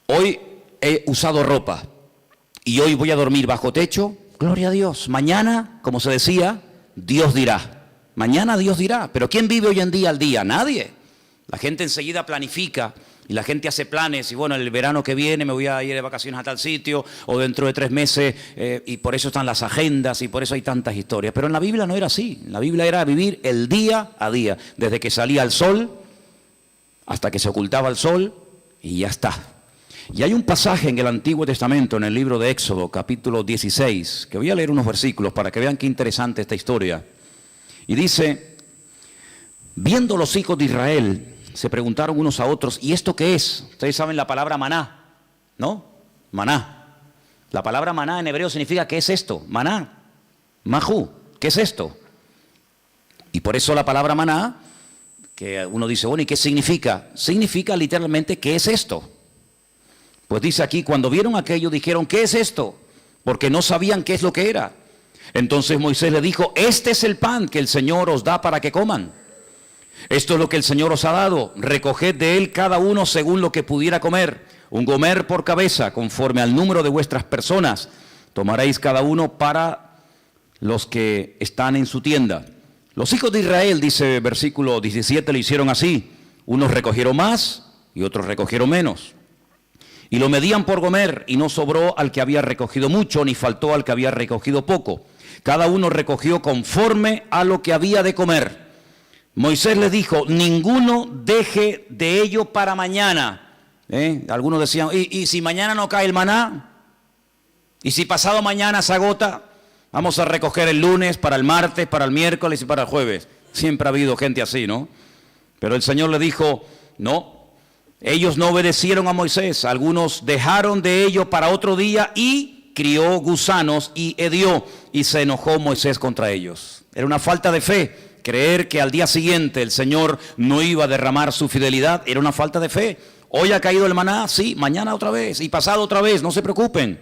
Hoy he usado ropa y hoy voy a dormir bajo techo, gloria a Dios. Mañana, como se decía, Dios dirá. Mañana Dios dirá. Pero ¿quién vive hoy en día al día? Nadie. La gente enseguida planifica y la gente hace planes y bueno, el verano que viene me voy a ir de vacaciones a tal sitio o dentro de 3 meses y por eso están las agendas y por eso hay tantas historias. Pero en la Biblia no era así. En la Biblia era vivir el día a día, desde que salía el sol hasta que se ocultaba el sol y ya está. Y hay un pasaje en el Antiguo Testamento, en el libro de Éxodo, capítulo 16, que voy a leer unos versículos para que vean qué interesante esta historia. Y dice, viendo los hijos de Israel, se preguntaron unos a otros, ¿y esto qué es? Ustedes saben la palabra maná, ¿no? Maná. La palabra maná en hebreo significa, ¿qué es esto? Maná, majú, ¿qué es esto? Y por eso la palabra maná, que uno dice, bueno, ¿y qué significa? Significa literalmente, ¿qué es esto? Pues dice aquí, cuando vieron aquello, dijeron, ¿qué es esto? Porque no sabían qué es lo que era. Entonces Moisés le dijo, este es el pan que el Señor os da para que coman. Esto es lo que el Señor os ha dado, recoged de él cada uno según lo que pudiera comer, un gomer por cabeza, conforme al número de vuestras personas, tomaréis cada uno para los que están en su tienda. Los hijos de Israel, dice versículo 17, le hicieron así, unos recogieron más y otros recogieron menos. Y lo medían por gomer, y no sobró al que había recogido mucho, ni faltó al que había recogido poco. Cada uno recogió conforme a lo que había de comer. Moisés les dijo, ninguno deje de ello para mañana. Algunos decían, ¿y si mañana no cae el maná? ¿Y si pasado mañana se agota? Vamos a recoger el lunes, para el martes, para el miércoles y para el jueves. Siempre ha habido gente así, ¿no? Pero el Señor le dijo, no. Ellos no obedecieron a Moisés, algunos dejaron de ello para otro día y crió gusanos y hedió, y se enojó Moisés contra ellos. Era una falta de fe, creer que al día siguiente el Señor no iba a derramar su fidelidad, era una falta de fe. Hoy ha caído el maná, sí, mañana otra vez, y pasado otra vez, no se preocupen.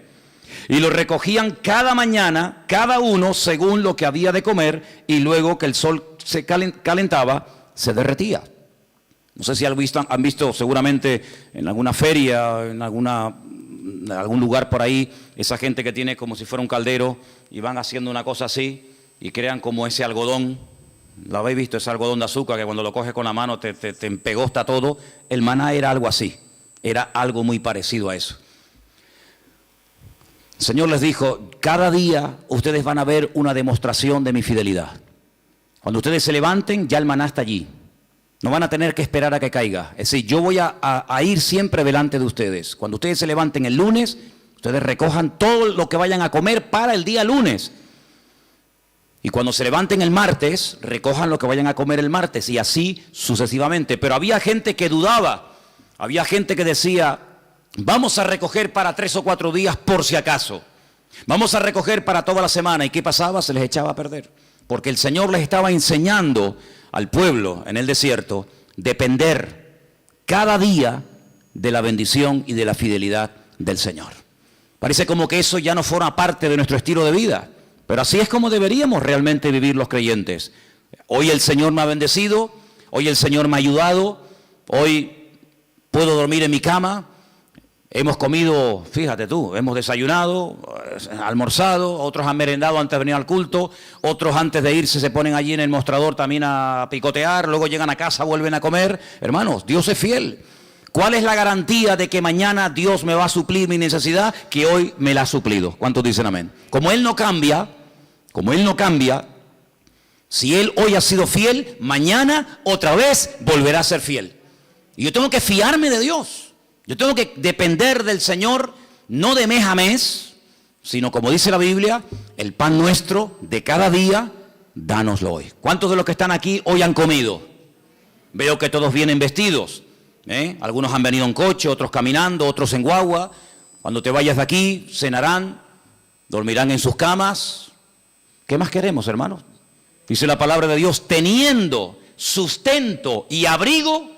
Y lo recogían cada mañana, cada uno según lo que había de comer, y luego que el sol se calentaba, se derretía. No sé si han visto seguramente en alguna feria, en algún lugar por ahí, esa gente que tiene como si fuera un caldero y van haciendo una cosa así y crean como ese algodón. ¿Lo habéis visto? Ese algodón de azúcar que cuando lo coges con la mano te empegosta todo. El maná era algo así, era algo muy parecido a eso. El Señor les dijo, cada día ustedes van a ver una demostración de mi fidelidad. Cuando ustedes se levanten, ya el maná está allí. No van a tener que esperar a que caiga. Es decir, yo voy a ir siempre delante de ustedes. Cuando ustedes se levanten el lunes, ustedes recojan todo lo que vayan a comer para el día lunes. Y cuando se levanten el martes, recojan lo que vayan a comer el martes y así sucesivamente. Pero había gente que dudaba. Había gente que decía, vamos a recoger para 3 o 4 días por si acaso. Vamos a recoger para toda la semana. ¿Y qué pasaba? Se les echaba a perder. Porque el Señor les estaba enseñando al pueblo en el desierto depender cada día de la bendición y de la fidelidad del Señor. Parece como que eso ya no forma parte de nuestro estilo de vida, pero así es como deberíamos realmente vivir los creyentes. Hoy el Señor me ha bendecido, hoy el Señor me ha ayudado, hoy puedo dormir en mi cama. Hemos comido, fíjate tú, hemos desayunado, almorzado, otros han merendado antes de venir al culto, otros antes de irse se ponen allí en el mostrador también a picotear, luego llegan a casa, vuelven a comer. Hermanos, Dios es fiel. ¿Cuál es la garantía de que mañana Dios me va a suplir mi necesidad que hoy me la ha suplido? ¿Cuántos dicen amén? Como Él no cambia, si Él hoy ha sido fiel, mañana otra vez volverá a ser fiel. Y yo tengo que fiarme de Dios. Yo tengo que depender del Señor, no de mes a mes, sino como dice la Biblia, el pan nuestro de cada día, dánoslo hoy. ¿Cuántos de los que están aquí hoy han comido? Veo que todos vienen vestidos. Algunos han venido en coche, otros caminando, otros en guagua. Cuando te vayas de aquí, cenarán, dormirán en sus camas. ¿Qué más queremos, hermanos? Dice la palabra de Dios, teniendo sustento y abrigo,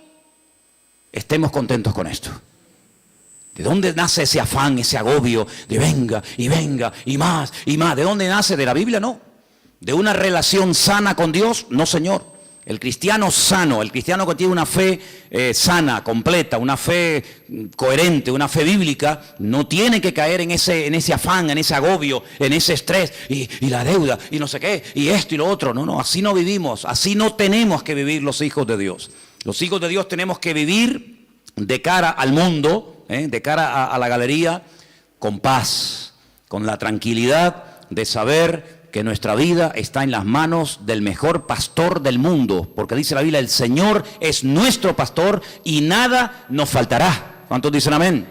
estemos contentos con esto. ¿De dónde nace ese afán, ese agobio de venga y más y más? ¿De dónde nace? ¿De la Biblia? No. ¿De una relación sana con Dios? No, Señor. El cristiano sano, el cristiano que tiene una fe sana, completa, una fe coherente, una fe bíblica, no tiene que caer en ese afán, en ese agobio, en ese estrés, y la deuda, y no sé qué, y esto y lo otro. No, así no vivimos, así no tenemos que vivir los hijos de Dios. Los hijos de Dios tenemos que vivir de cara al mundo, de cara a la galería, con paz, con la tranquilidad de saber que nuestra vida está en las manos del mejor pastor del mundo, porque dice la Biblia, el Señor es nuestro pastor y nada nos faltará. ¿Cuántos dicen amén?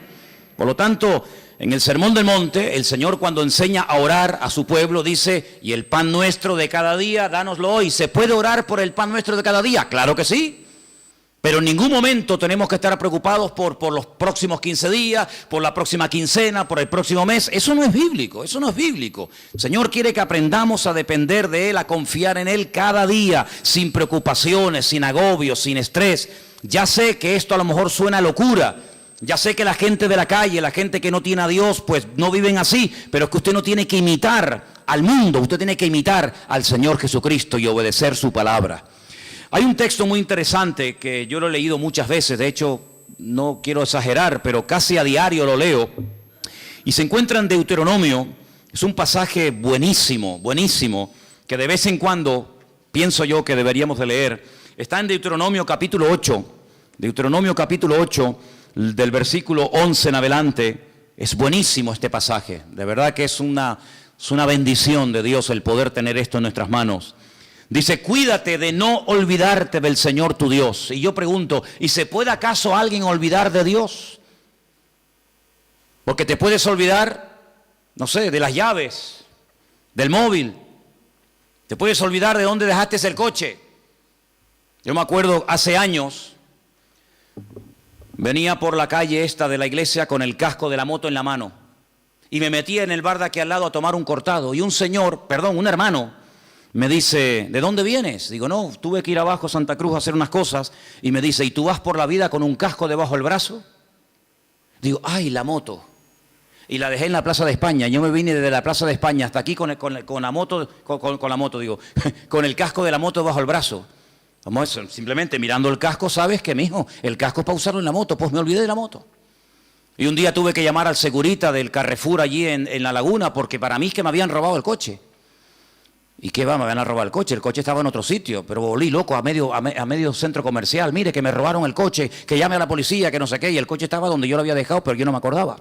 Por lo tanto, en el Sermón del Monte, el Señor cuando enseña a orar a su pueblo dice, y el pan nuestro de cada día, dánoslo hoy. ¿Se puede orar por el pan nuestro de cada día? Claro que sí. Pero en ningún momento tenemos que estar preocupados por los próximos 15 días, por la próxima quincena, por el próximo mes. Eso no es bíblico, eso no es bíblico. El Señor quiere que aprendamos a depender de Él, a confiar en Él cada día, sin preocupaciones, sin agobios, sin estrés. Ya sé que esto a lo mejor suena a locura. Ya sé que la gente de la calle, la gente que no tiene a Dios, pues no viven así. Pero es que usted no tiene que imitar al mundo, usted tiene que imitar al Señor Jesucristo y obedecer su palabra. Hay un texto muy interesante que yo lo he leído muchas veces, de hecho no quiero exagerar, pero casi a diario lo leo, y se encuentra en Deuteronomio. Es un pasaje buenísimo, buenísimo, que de vez en cuando pienso yo que deberíamos de leer. Está en Deuteronomio capítulo 8, del versículo 11 en adelante. Es buenísimo este pasaje, de verdad que es una bendición de Dios el poder tener esto en nuestras manos. Dice, cuídate de no olvidarte del Señor tu Dios. Y yo pregunto, ¿y se puede acaso alguien olvidar de Dios? Porque te puedes olvidar, no sé, de las llaves, del móvil. Te puedes olvidar de dónde dejaste el coche. Yo me acuerdo hace años, venía por la calle esta de la iglesia con el casco de la moto en la mano. Y me metía en el bar de aquí al lado a tomar un cortado. Y un hermano, me dice, ¿de dónde vienes? Digo, no, tuve que ir abajo a Santa Cruz a hacer unas cosas. Y me dice, ¿y tú vas por la vida con un casco debajo del brazo? Digo, ¡ay, la moto! Y la dejé en la Plaza de España. Yo me vine desde la Plaza de España hasta aquí con la moto, con el casco de la moto bajo el brazo. Como eso, simplemente mirando el casco, sabes que, mijo, el casco es para usarlo en la moto. Pues me olvidé de la moto. Y un día tuve que llamar al segurita del Carrefour allí en La Laguna, porque para mí es que me habían robado el coche. ¿Y qué va? Me van a robar el coche estaba en otro sitio, pero volví loco a medio centro comercial. Mire, que me robaron el coche, que llame a la policía, que no sé qué, y el coche estaba donde yo lo había dejado, pero yo no me acordaba.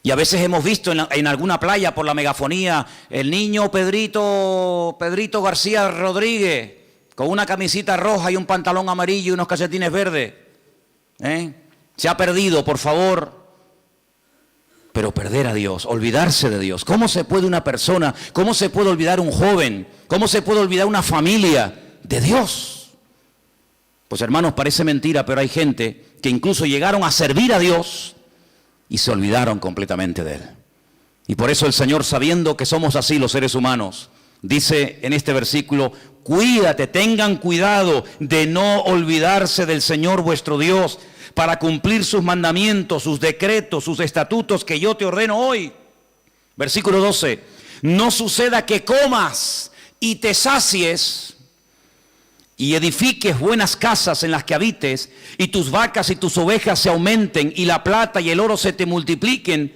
Y a veces hemos visto en alguna playa por la megafonía, el niño Pedrito García Rodríguez, con una camisita roja y un pantalón amarillo y unos calcetines verdes. Se ha perdido, por favor. Pero perder a Dios, olvidarse de Dios. ¿Cómo se puede una persona, cómo se puede olvidar un joven, cómo se puede olvidar una familia de Dios? Pues hermanos, parece mentira, pero hay gente que incluso llegaron a servir a Dios y se olvidaron completamente de Él. Y por eso el Señor, sabiendo que somos así los seres humanos, dice en este versículo, cuídate, tengan cuidado de no olvidarse del Señor vuestro Dios, para cumplir sus mandamientos, sus decretos, sus estatutos que yo te ordeno hoy. Versículo 12, no suceda que comas y te sacies y edifiques buenas casas en las que habites, y tus vacas y tus ovejas se aumenten, y la plata y el oro se te multipliquen,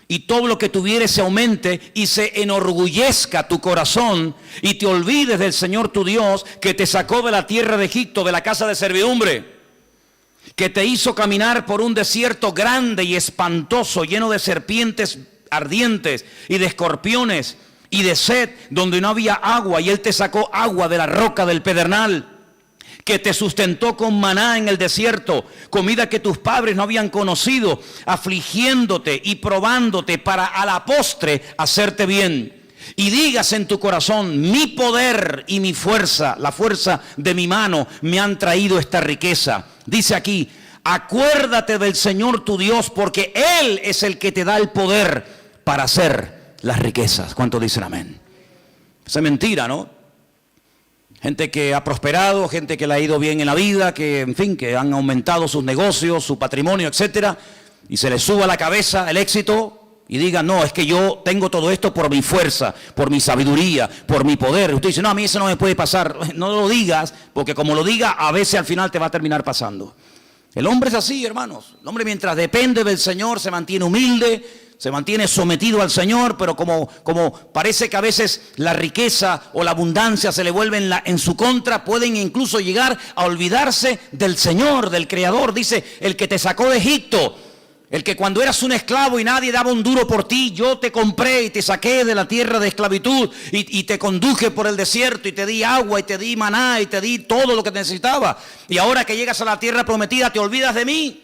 y todo lo que tuvieres se aumente, y se enorgullezca tu corazón, y te olvides del Señor tu Dios, que te sacó de la tierra de Egipto, de la casa de servidumbre, que te hizo caminar por un desierto grande y espantoso, lleno de serpientes ardientes y de escorpiones y de sed, donde no había agua, y Él te sacó agua de la roca del pedernal, que te sustentó con maná en el desierto, comida que tus padres no habían conocido, afligiéndote y probándote para a la postre hacerte bien. Y digas en tu corazón, mi poder y mi fuerza, la fuerza de mi mano, me han traído esta riqueza. Dice aquí, acuérdate del Señor tu Dios, porque Él es el que te da el poder para hacer las riquezas. ¿Cuántos dicen amén? Esa es mentira, ¿no? Gente que ha prosperado, gente que le ha ido bien en la vida, que en fin, que han aumentado sus negocios, su patrimonio, etcétera, y se les sube a la cabeza el éxito, y diga, no, es que yo tengo todo esto por mi fuerza, por mi sabiduría, por mi poder. Usted dice, no, a mí eso no me puede pasar. No lo digas, porque como lo diga, a veces al final te va a terminar pasando. El hombre es así, hermanos. El hombre, mientras depende del Señor, se mantiene humilde, se mantiene sometido al Señor, pero como parece que a veces la riqueza o la abundancia se le vuelve en su contra, pueden incluso llegar a olvidarse del Señor, del Creador. Dice, el que te sacó de Egipto, el que cuando eras un esclavo y nadie daba un duro por ti, yo te compré y te saqué de la tierra de esclavitud y te conduje por el desierto y te di agua y te di maná y te di todo lo que necesitaba. Y ahora que llegas a la tierra prometida te olvidas de mí,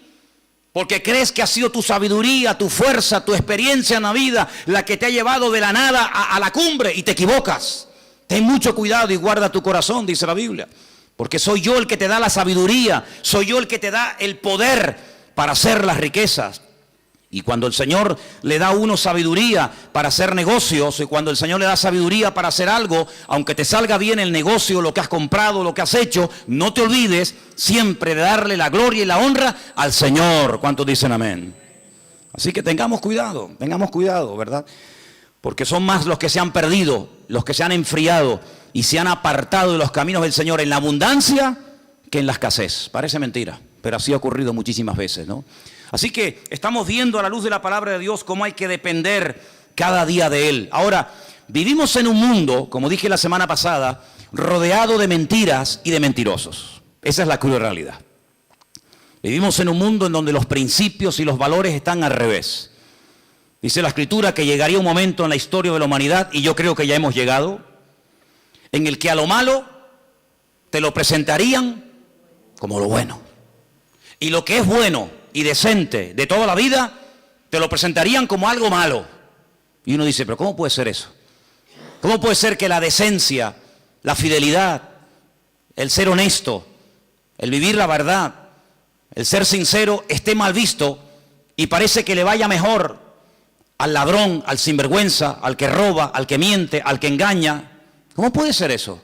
porque crees que ha sido tu sabiduría, tu fuerza, tu experiencia en la vida la que te ha llevado de la nada a la cumbre, y te equivocas. Ten mucho cuidado y guarda tu corazón, dice la Biblia, porque soy yo el que te da la sabiduría, soy yo el que te da el poder para hacer las riquezas. Y cuando el Señor le da a uno sabiduría para hacer negocios, y cuando el Señor le da sabiduría para hacer algo, aunque te salga bien el negocio, lo que has comprado, lo que has hecho, no te olvides siempre de darle la gloria y la honra al Señor. ¿Cuántos dicen amén? Así que tengamos cuidado, ¿verdad? Porque son más los que se han perdido, los que se han enfriado y se han apartado de los caminos del Señor en la abundancia que en la escasez. Parece mentira, pero así ha ocurrido muchísimas veces, ¿no? Así que estamos viendo a la luz de la palabra de Dios cómo hay que depender cada día de Él. Ahora, vivimos en un mundo, como dije la semana pasada, rodeado de mentiras y de mentirosos. Esa es la cruel realidad. Vivimos en un mundo en donde los principios y los valores están al revés. Dice la Escritura que llegaría un momento en la historia de la humanidad, y yo creo que ya hemos llegado, en el que a lo malo te lo presentarían como lo bueno. Y lo que es bueno y decente de toda la vida, te lo presentarían como algo malo. Y uno dice, pero ¿cómo puede ser eso? ¿Cómo puede ser que la decencia, la fidelidad, el ser honesto, el vivir la verdad, el ser sincero esté mal visto y parece que le vaya mejor al ladrón, al sinvergüenza, al que roba, al que miente, al que engaña? ¿Cómo puede ser eso?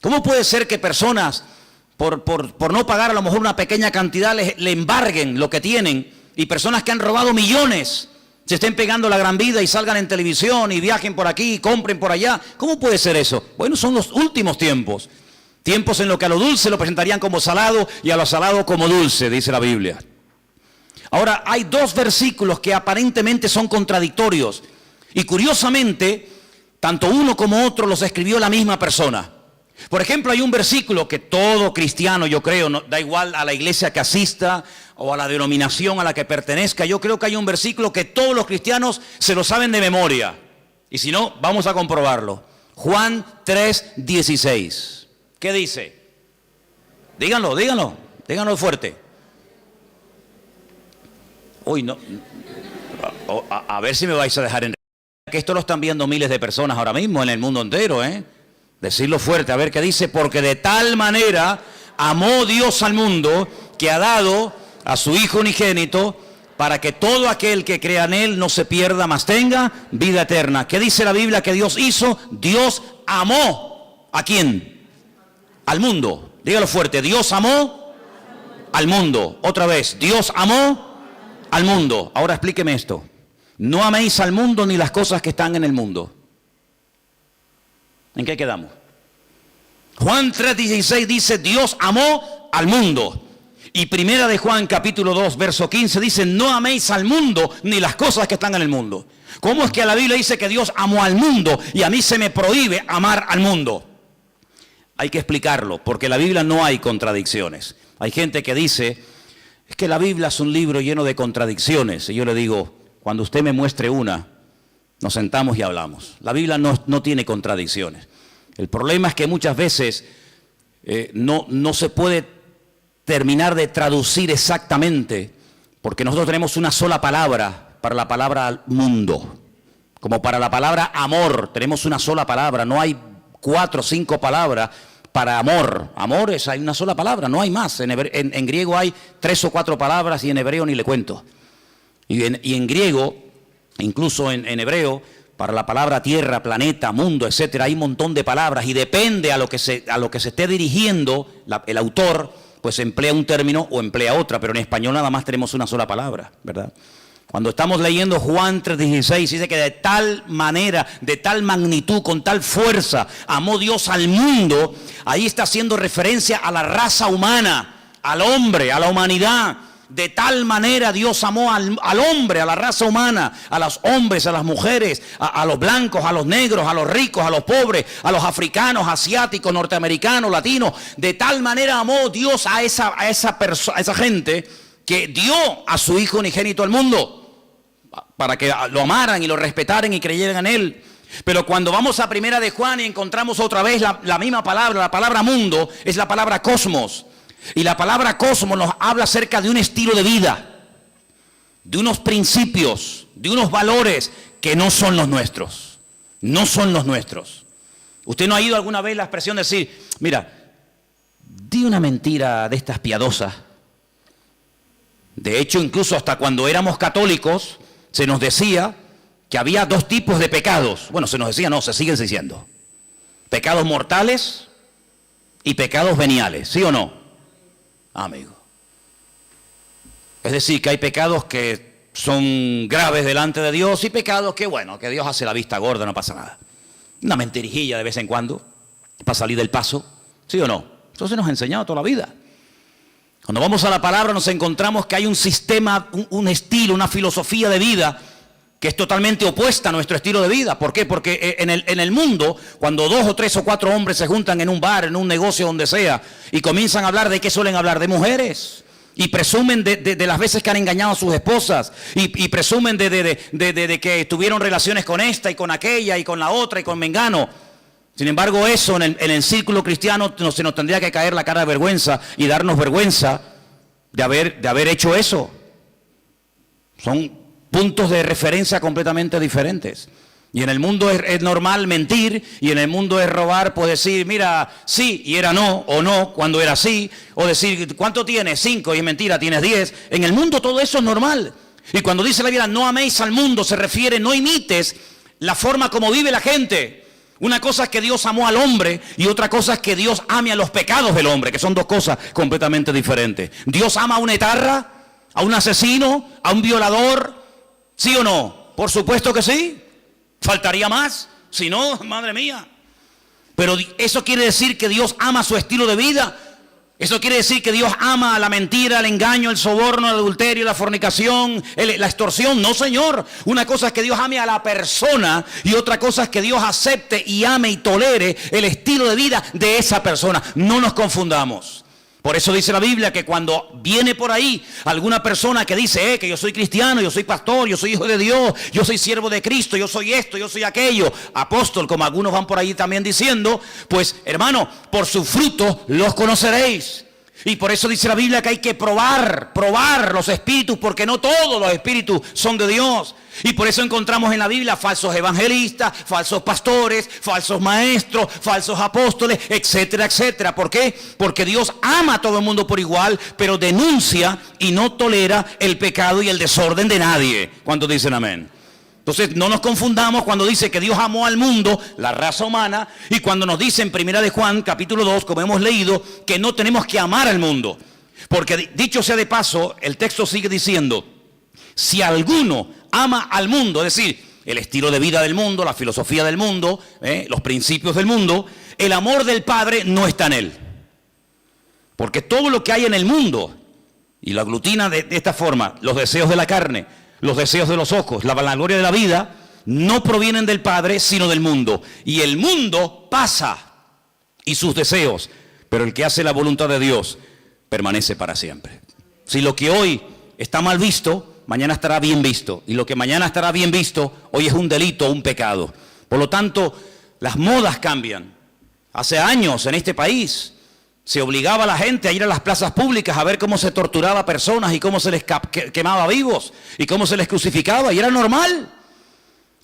¿Cómo puede ser que personas por no pagar a lo mejor una pequeña cantidad le embarguen lo que tienen, y personas que han robado millones se estén pegando la gran vida y salgan en televisión y viajen por aquí y compren por allá? ¿Cómo puede ser eso? Bueno, son los últimos tiempos. Tiempos en los que a lo dulce lo presentarían como salado y a lo salado como dulce, dice la Biblia. Ahora, hay dos versículos que aparentemente son contradictorios, y curiosamente, tanto uno como otro los escribió la misma persona. Por ejemplo, hay un versículo que todo cristiano, yo creo, no, da igual a la iglesia que asista o a la denominación a la que pertenezca, yo creo que hay un versículo que todos los cristianos se lo saben de memoria. Y si no, vamos a comprobarlo. Juan 3:16. ¿Qué dice? Díganlo fuerte. Uy, no. A ver si me vais a dejar en... Que esto lo están viendo miles de personas ahora mismo en el mundo entero, ¿eh? Decirlo fuerte, a ver qué dice. Porque de tal manera amó Dios al mundo, que ha dado a su Hijo unigénito, para que todo aquel que crea en Él no se pierda, mas tenga vida eterna. ¿Qué dice la Biblia que Dios hizo? Dios amó. ¿A quién? Al mundo. Dígalo fuerte. Dios amó al mundo. Otra vez. Dios amó al mundo. Ahora explíqueme esto. No améis al mundo ni las cosas que están en el mundo. ¿En qué quedamos? Juan 3:16 dice, Dios amó al mundo. Y primera de Juan capítulo 2 verso 15 dice, no améis al mundo ni las cosas que están en el mundo. ¿Cómo es que la Biblia dice que Dios amó al mundo y a mí se me prohíbe amar al mundo? Hay que explicarlo, porque en la Biblia no hay contradicciones. Hay gente que dice, es que la Biblia es un libro lleno de contradicciones. Y yo le digo, cuando usted me muestre una, nos sentamos y hablamos. La Biblia no tiene contradicciones. El problema es que muchas veces no se puede terminar de traducir exactamente, porque nosotros tenemos una sola palabra para la palabra mundo. Como para la palabra amor, tenemos una sola palabra. No hay 4 o 5 palabras para amor. Amor hay una sola palabra, no hay más. En griego hay 3 o 4 palabras y en hebreo ni le cuento. Y en griego, incluso en hebreo, para la palabra tierra, planeta, mundo, etcétera, hay un montón de palabras, y depende a lo que se esté dirigiendo el autor, pues emplea un término o emplea otra, pero en español nada más tenemos una sola palabra, ¿verdad? Cuando estamos leyendo Juan 3:16, dice que de tal manera, de tal magnitud, con tal fuerza, amó Dios al mundo. Ahí está haciendo referencia a la raza humana, al hombre, a la humanidad. De tal manera Dios amó al hombre, a la raza humana, a los hombres, a las mujeres, a los blancos, a los negros, a los ricos, a los pobres, a los africanos, asiáticos, norteamericanos, latinos. De tal manera amó Dios a esa gente que dio a su Hijo unigénito al mundo, para que lo amaran y lo respetaran y creyeran en Él. Pero cuando vamos a Primera de Juan y encontramos otra vez la misma palabra, la palabra mundo, es la palabra cosmos. Y la palabra cosmos nos habla acerca de un estilo de vida, de unos principios, de unos valores que no son los nuestros. No son los nuestros. ¿Usted no ha oído alguna vez la expresión de decir, mira, di una mentira de estas piadosas? De hecho, incluso hasta cuando éramos católicos, se nos decía que había dos tipos de pecados. Bueno, se nos decía, no, se siguen diciendo. Pecados mortales y pecados veniales, ¿sí o no? Amigo. Es decir, que hay pecados que son graves delante de Dios y pecados que, bueno, que Dios hace la vista gorda, no pasa nada. Una mentirijilla de vez en cuando para salir del paso, ¿sí o no? Eso se nos ha enseñado toda la vida. Cuando vamos a la palabra nos encontramos que hay un sistema, un estilo, una filosofía de vida que es totalmente opuesta a nuestro estilo de vida. ¿Por qué? Porque en el mundo, cuando 2 o 3 o 4 hombres se juntan en un bar, en un negocio, donde sea, y comienzan a hablar, ¿de qué suelen hablar? De mujeres. Y presumen de las veces que han engañado a sus esposas. Y presumen de que tuvieron relaciones con esta y con aquella y con la otra y con mengano. Sin embargo, eso en el círculo cristiano se nos tendría que caer la cara de vergüenza y darnos vergüenza de haber hecho eso. Son puntos de referencia completamente diferentes. Y en el mundo es normal mentir, y en el mundo es robar, pues decir, mira, sí, y era no, o no, cuando era sí, o decir, ¿cuánto tienes? 5, y es mentira, tienes 10. En el mundo todo eso es normal. Y cuando dice la Biblia, no améis al mundo, se refiere, no imites la forma como vive la gente. Una cosa es que Dios amó al hombre, y otra cosa es que Dios ame a los pecados del hombre, que son dos cosas completamente diferentes. Dios ama a un etarra, a un asesino, a un violador, ¿sí o no? Por supuesto que sí. ¿Faltaría más? Si no, madre mía. Pero eso quiere decir que Dios ama su estilo de vida. Eso quiere decir que Dios ama la mentira, el engaño, el soborno, el adulterio, la fornicación, la extorsión. No, señor. Una cosa es que Dios ame a la persona, y otra cosa es que Dios acepte y ame y tolere el estilo de vida de esa persona. No nos confundamos. Por eso dice la Biblia que cuando viene por ahí alguna persona que dice que yo soy cristiano, yo soy pastor, yo soy hijo de Dios, yo soy siervo de Cristo, yo soy esto, yo soy aquello, apóstol, como algunos van por ahí también diciendo, pues hermano, por sus frutos los conoceréis. Y por eso dice la Biblia que hay que probar los espíritus, porque no todos los espíritus son de Dios. Y por eso encontramos en la Biblia falsos evangelistas, falsos pastores, falsos maestros, falsos apóstoles, etcétera, etcétera. ¿Por qué? Porque Dios ama a todo el mundo por igual, pero denuncia y no tolera el pecado y el desorden de nadie. ¿Cuántos dicen amén? Entonces no nos confundamos cuando dice que Dios amó al mundo, la raza humana, y cuando nos dice en Primera de Juan, capítulo 2, como hemos leído, que no tenemos que amar al mundo. Porque dicho sea de paso, el texto sigue diciendo, si alguno ama al mundo, es decir, el estilo de vida del mundo, la filosofía del mundo, los principios del mundo, el amor del Padre no está en él. Porque todo lo que hay en el mundo, y lo aglutina de esta forma, los deseos de la carne, los deseos de los ojos, la vanagloria de la vida, no provienen del Padre, sino del mundo. Y el mundo pasa, y sus deseos, pero el que hace la voluntad de Dios permanece para siempre. Si lo que hoy está mal visto, mañana estará bien visto. Y lo que mañana estará bien visto, hoy es un delito, un pecado. Por lo tanto, las modas cambian. Hace años en este país se obligaba a la gente a ir a las plazas públicas a ver cómo se torturaba a personas y cómo se les quemaba vivos y cómo se les crucificaba, y era normal.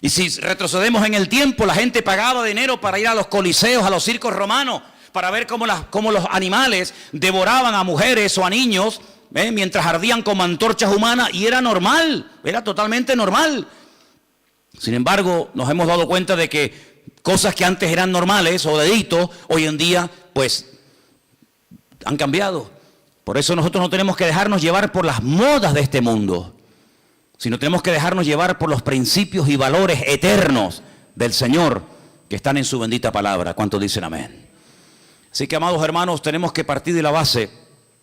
Y si retrocedemos en el tiempo, la gente pagaba dinero para ir a los coliseos, a los circos romanos, para ver cómo los animales devoraban a mujeres o a niños, mientras ardían como antorchas humanas, y era normal, era totalmente normal. Sin embargo, nos hemos dado cuenta de que cosas que antes eran normales o delitos, hoy en día, pues, han cambiado. Por eso nosotros no tenemos que dejarnos llevar por las modas de este mundo. sino tenemos que dejarnos llevar por los principios y valores eternos del Señor que están en su bendita palabra. ¿Cuántos dicen amén? Así que, amados hermanos, tenemos que partir de la base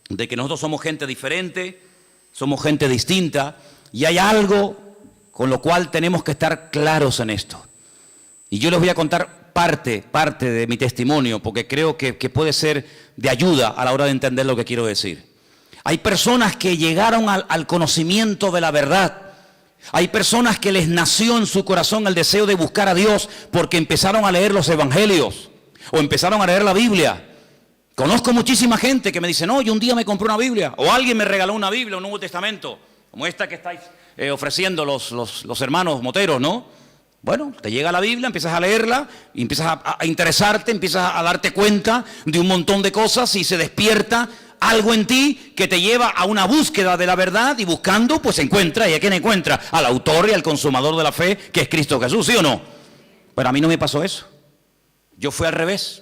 de que nosotros somos gente diferente, somos gente distinta, y hay algo con lo cual tenemos que estar claros en esto. Y yo les voy a contar parte de mi testimonio, porque creo que puede ser de ayuda a la hora de entender lo que quiero decir. Hay personas que llegaron al conocimiento de la verdad. Hay personas que les nació en su corazón el deseo de buscar a Dios porque empezaron a leer los evangelios o empezaron a leer la Biblia. Conozco muchísima gente que me dice, no, yo un día me compré una Biblia, o alguien me regaló una Biblia, un Nuevo Testamento, como esta que estáis ofreciendo los hermanos moteros, ¿no? Bueno, te llega la Biblia, empiezas a leerla, y empiezas a interesarte, empiezas a darte cuenta de un montón de cosas y se despierta algo en ti que te lleva a una búsqueda de la verdad, y buscando, pues encuentra. ¿Y a quién encuentra? Al autor y al consumador de la fe, que es Cristo Jesús, ¿sí o no? Pero a mí no me pasó eso. Yo fui al revés.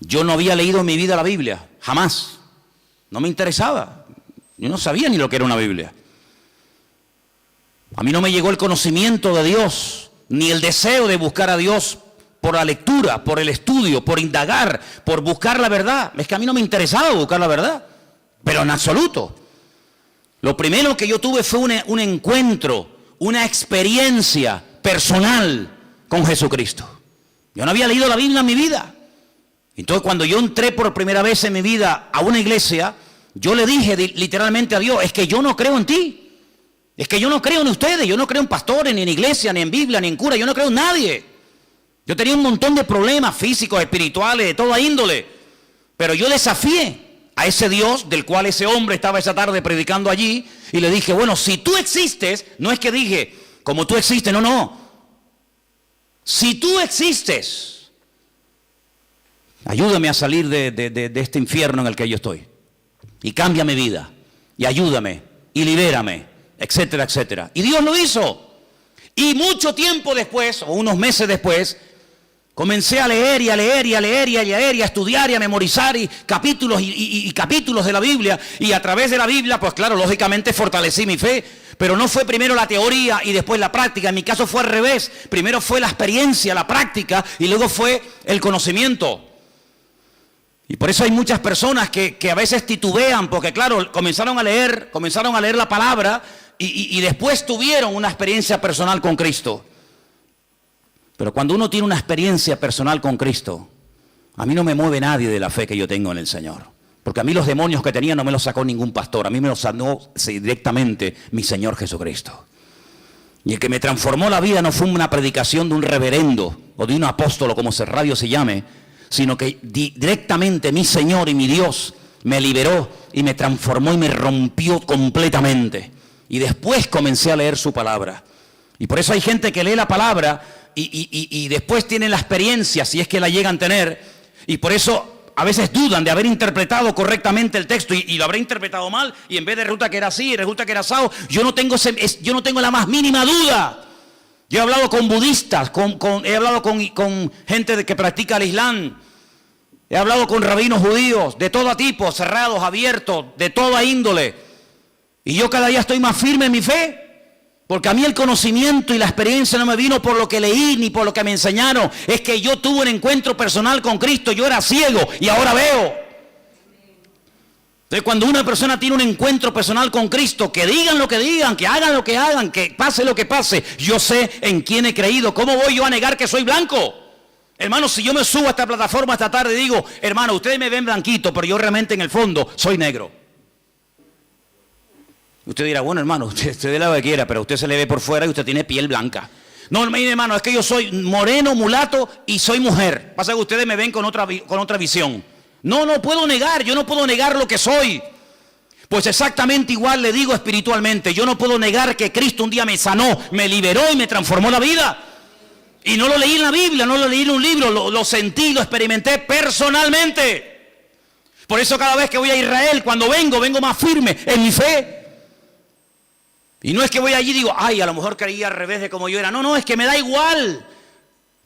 Yo no había leído en mi vida la Biblia, jamás. No me interesaba. Yo no sabía ni lo que era una Biblia. A mí no me llegó el conocimiento de Dios, ni el deseo de buscar a Dios por la lectura, por el estudio, por indagar, por buscar la verdad. Es que a mí no me interesaba buscar la verdad, pero en absoluto. Lo primero que yo tuve fue un encuentro, una experiencia personal con Jesucristo. Yo no había leído la Biblia en mi vida. Entonces, cuando yo entré por primera vez en mi vida a una iglesia, yo le dije literalmente a Dios, es que yo no creo en ti. Es que yo no creo en ustedes, yo no creo en pastores, ni en iglesia, ni en Biblia, ni en cura, yo no creo en nadie. Yo tenía un montón de problemas físicos, espirituales, de toda índole. Pero yo desafié a ese Dios del cual ese hombre estaba esa tarde predicando allí, y le dije, bueno, si tú existes, no es que dije, como tú existes, no. Si tú existes, ayúdame a salir de este infierno en el que yo estoy. Y cambia mi vida, y ayúdame, y libérame, etcétera, etcétera. Y Dios lo hizo. Y mucho tiempo después, o unos meses después, comencé a leer y a leer y a leer y a leer y a estudiar y a memorizar capítulos y capítulos de la Biblia. Y a través de la Biblia, pues claro, lógicamente fortalecí mi fe. Pero no fue primero la teoría y después la práctica. En mi caso fue al revés. Primero fue la experiencia, la práctica, y luego fue el conocimiento. Y por eso hay muchas personas que a veces titubean, porque claro, comenzaron a leer la palabra y después tuvieron una experiencia personal con Cristo. Pero cuando uno tiene una experiencia personal con Cristo, a mí no me mueve nadie de la fe que yo tengo en el Señor. Porque a mí los demonios que tenía no me los sacó ningún pastor, a mí me los sanó directamente mi Señor Jesucristo. Y el que me transformó la vida no fue una predicación de un reverendo o de un apóstol, como ese radio se llame, sino que directamente mi Señor y mi Dios me liberó y me transformó y me rompió completamente. Y después comencé a leer su palabra. Y por eso hay gente que lee la palabra y después tienen la experiencia, si es que la llegan a tener, y por eso a veces dudan de haber interpretado correctamente el texto y lo habré interpretado mal, y en vez de resulta que era así y resulta que era asado. Yo no tengo la más mínima duda. Yo he hablado con budistas, he hablado con gente que practica el Islam, he hablado con rabinos judíos de todo tipo, cerrados, abiertos, de toda índole. Y yo cada día estoy más firme en mi fe, porque a mí el conocimiento y la experiencia no me vino por lo que leí ni por lo que me enseñaron. Es que yo tuve un encuentro personal con Cristo. Yo era ciego y ahora veo. Entonces, cuando una persona tiene un encuentro personal con Cristo, que digan lo que digan, que hagan lo que hagan, que pase lo que pase, yo sé en quién he creído. ¿Cómo voy yo a negar que soy blanco? Hermano, si yo me subo a esta plataforma esta tarde y digo, hermano, ustedes me ven blanquito, pero yo realmente en el fondo soy negro. Usted dirá, bueno, hermano, usted dé lo que quiera, pero usted se le ve por fuera y usted tiene piel blanca. No, mire, hermano, es que yo soy moreno, mulato y soy mujer. Pasa que ustedes me ven con otra visión. No puedo negar, yo no puedo negar lo que soy. Pues exactamente igual le digo espiritualmente. Yo no puedo negar que Cristo un día me sanó, me liberó y me transformó la vida. Y no lo leí en la Biblia, no lo leí en un libro, lo sentí, lo experimenté personalmente. Por eso cada vez que voy a Israel, cuando vengo más firme en mi fe. Y no es que voy allí y digo, ay, a lo mejor creía al revés de como yo era. No, es que me da igual.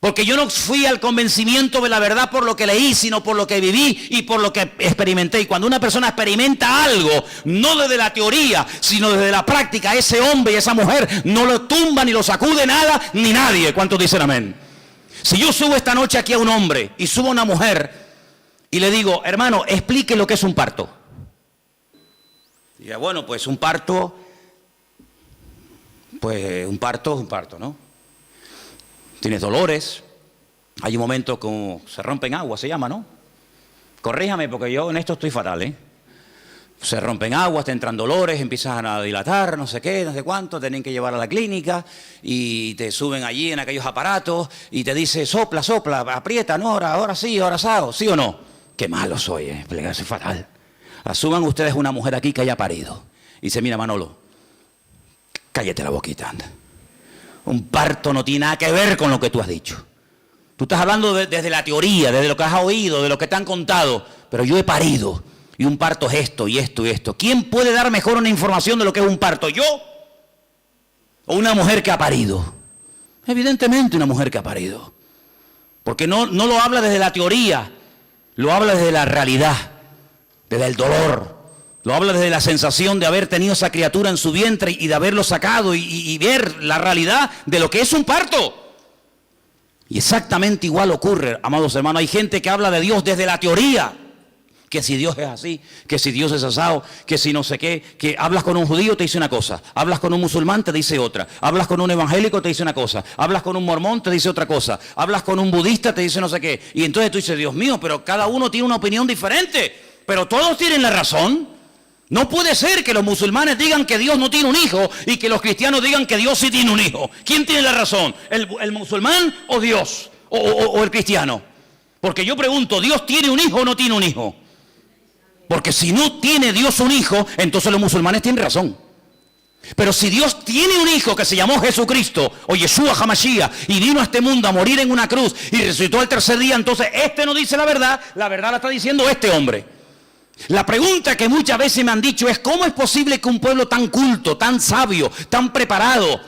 Porque yo no fui al convencimiento de la verdad por lo que leí, sino por lo que viví y por lo que experimenté. Y cuando una persona experimenta algo, no desde la teoría, sino desde la práctica, ese hombre y esa mujer no lo tumba, ni lo sacude nada, ni nadie. ¿Cuántos dicen amén? Si yo subo esta noche aquí a un hombre y subo a una mujer y le digo, hermano, explique lo que es un parto. Y ya, bueno, pues un parto, es un parto, ¿no? Tienes dolores, hay un momento como se rompen aguas, se llama, ¿no? Corríjame porque yo en esto estoy fatal, ¿eh? Se rompen aguas, te entran dolores, empiezan a dilatar, no sé qué, no sé cuánto, tienen que llevar a la clínica y te suben allí en aquellos aparatos y te dice sopla, sopla, aprieta, no, ahora sí, ahora asado, ¿sí o no? Qué malo soy, soy fatal. Asuman ustedes una mujer aquí que haya parido y dice, mira Manolo, cállate la boquita, anda. Un parto no tiene nada que ver con lo que tú has dicho. Tú estás hablando desde la teoría, desde lo que has oído, de lo que te han contado. Pero yo he parido y un parto es esto y esto y esto. ¿Quién puede dar mejor una información de lo que es un parto? ¿Yo o una mujer que ha parido? Evidentemente una mujer que ha parido. Porque no lo habla desde la teoría, lo habla desde la realidad, desde el dolor. Lo habla desde la sensación de haber tenido esa criatura en su vientre y de haberlo sacado y ver la realidad de lo que es un parto. Y exactamente igual ocurre, amados hermanos. Hay gente que habla de Dios desde la teoría. Que si Dios es así, que si Dios es asado, que si no sé qué. Que hablas con un judío, te dice una cosa. Hablas con un musulmán, te dice otra. Hablas con un evangélico, te dice una cosa. Hablas con un mormón, te dice otra cosa. Hablas con un budista, te dice no sé qué. Y entonces tú dices, Dios mío, pero cada uno tiene una opinión diferente. Pero todos tienen la razón. No puede ser que los musulmanes digan que Dios no tiene un hijo y que los cristianos digan que Dios sí tiene un hijo. ¿Quién tiene la razón? ¿El musulmán o Dios? ¿O el cristiano? Porque yo pregunto, ¿Dios tiene un hijo o no tiene un hijo? Porque si no tiene Dios un hijo, entonces los musulmanes tienen razón. Pero si Dios tiene un hijo que se llamó Jesucristo o Yeshua HaMashiach y vino a este mundo a morir en una cruz y resucitó al tercer día, entonces este no dice la verdad la está diciendo este hombre. La pregunta que muchas veces me han dicho es ¿cómo es posible que un pueblo tan culto, tan sabio, tan preparado,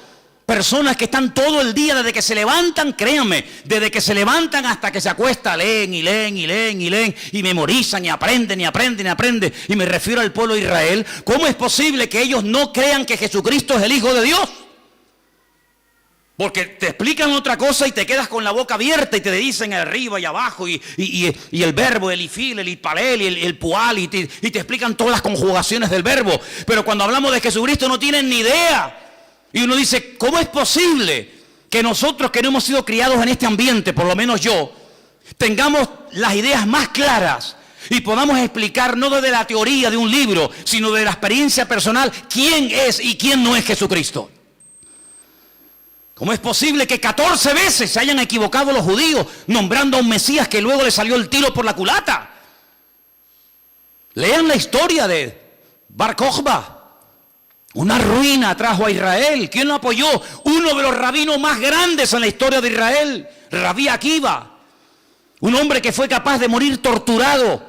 personas que están todo el día desde que se levantan, créanme, desde que se levantan hasta que se acuestan, leen y leen y leen y leen y memorizan y aprenden y aprenden y aprenden, y me refiero al pueblo de Israel, ¿cómo es posible que ellos no crean que Jesucristo es el Hijo de Dios? Porque te explican otra cosa y te quedas con la boca abierta y te dicen arriba y abajo y el verbo, el ifil, el itpalel y el pual y te explican todas las conjugaciones del verbo. Pero cuando hablamos de Jesucristo no tienen ni idea. Y uno dice, ¿cómo es posible que nosotros que no hemos sido criados en este ambiente, por lo menos yo, tengamos las ideas más claras y podamos explicar no desde la teoría de un libro, sino de la experiencia personal, quién es y quién no es Jesucristo? ¿Cómo es posible que 14 veces se hayan equivocado los judíos nombrando a un Mesías que luego le salió el tiro por la culata? Lean la historia de Bar Kokhba. Una ruina trajo a Israel. ¿Quién lo apoyó? Uno de los rabinos más grandes en la historia de Israel, Rabí Akiva. Un hombre que fue capaz de morir torturado.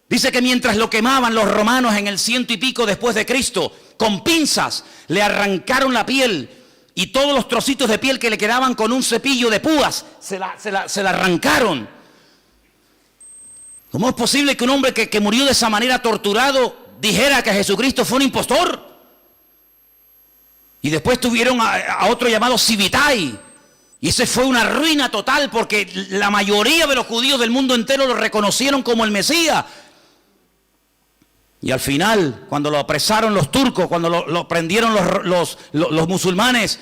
Dice que mientras lo quemaban los romanos en el 100 y pico después de Cristo, con pinzas le arrancaron la piel. Y todos los trocitos de piel que le quedaban con un cepillo de púas, se la arrancaron. ¿Cómo es posible que un hombre que murió de esa manera torturado dijera que Jesucristo fue un impostor? Y después tuvieron a otro llamado Sibitai. Y ese fue una ruina total porque la mayoría de los judíos del mundo entero lo reconocieron como el Mesías. Y al final, cuando lo apresaron los turcos, cuando lo prendieron los musulmanes,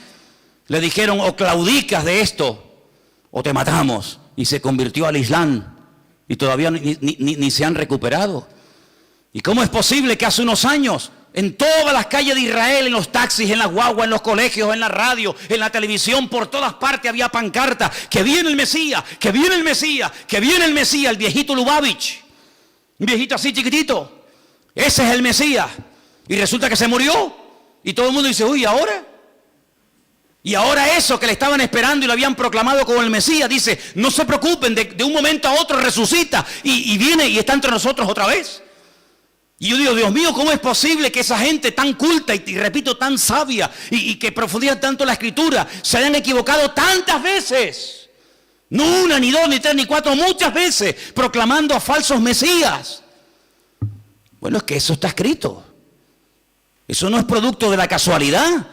le dijeron, o claudicas de esto, o te matamos. Y se convirtió al Islam. Y todavía ni se han recuperado. ¿Y cómo es posible que hace unos años, en todas las calles de Israel, en los taxis, en las guaguas, en los colegios, en la radio, en la televisión, por todas partes había pancartas, que viene el Mesías, que viene el Mesías, que viene el Mesías, el viejito Lubavitch, un viejito así chiquitito? Ese es el Mesías. Y resulta que se murió. Y todo el mundo dice, uy, ¿ahora? Y ahora eso que le estaban esperando y lo habían proclamado como el Mesías, dice, no se preocupen, de un momento a otro resucita y viene y está entre nosotros otra vez. Y yo digo, Dios mío, ¿cómo es posible que esa gente tan culta y repito, tan sabia y que profundiza tanto la Escritura, se hayan equivocado tantas veces? No una, ni dos, ni tres, ni cuatro, muchas veces proclamando a falsos mesías. Bueno, es que eso está escrito. Eso no es producto de la casualidad.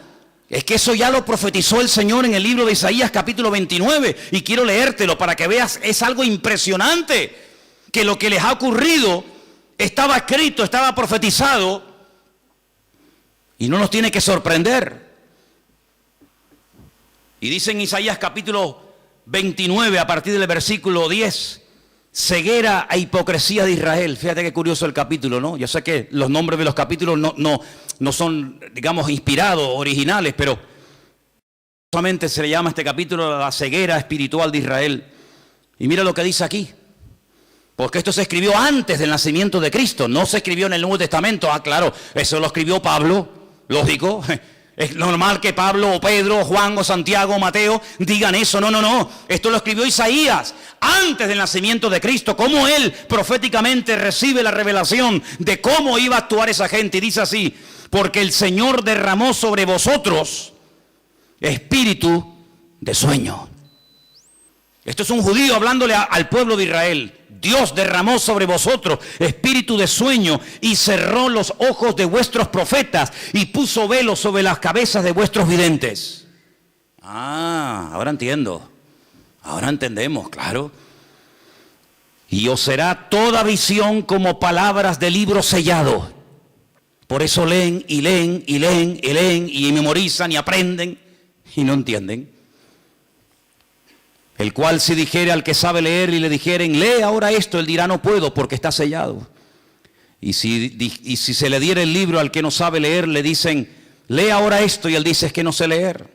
Es que eso ya lo profetizó el Señor en el libro de Isaías capítulo 29. Y quiero leértelo para que veas, es algo impresionante. Que lo que les ha ocurrido estaba escrito, estaba profetizado. Y no nos tiene que sorprender. Y dice en Isaías capítulo 29, a partir del versículo 10, ceguera e hipocresía de Israel. Fíjate qué curioso el capítulo, ¿no? Yo sé que los nombres de los capítulos no son, digamos, inspirados, originales, pero solamente se le llama a este capítulo la ceguera espiritual de Israel. Y mira lo que dice aquí. Porque esto se escribió antes del nacimiento de Cristo, no se escribió en el Nuevo Testamento. Ah, claro, eso lo escribió Pablo, lógico. Es normal que Pablo o Pedro o Juan o Santiago o Mateo digan eso. No. Esto lo escribió Isaías antes del nacimiento de Cristo. Cómo él proféticamente recibe la revelación de cómo iba a actuar esa gente. Y dice así: porque el Señor derramó sobre vosotros espíritu de sueño. Esto es un judío hablándole al pueblo de Israel. Dios derramó sobre vosotros espíritu de sueño y cerró los ojos de vuestros profetas y puso velo sobre las cabezas de vuestros videntes. Ah, ahora entiendo. Ahora entendemos, claro. Y os será toda visión como palabras de libro sellado. Por eso leen y leen y leen y leen y memorizan y aprenden y no entienden. El cual si dijere al que sabe leer y le dijeren, lee ahora esto, él dirá, no puedo porque está sellado. Y si se le diera el libro al que no sabe leer, le dicen, lee ahora esto, y él dice, es que no sé leer.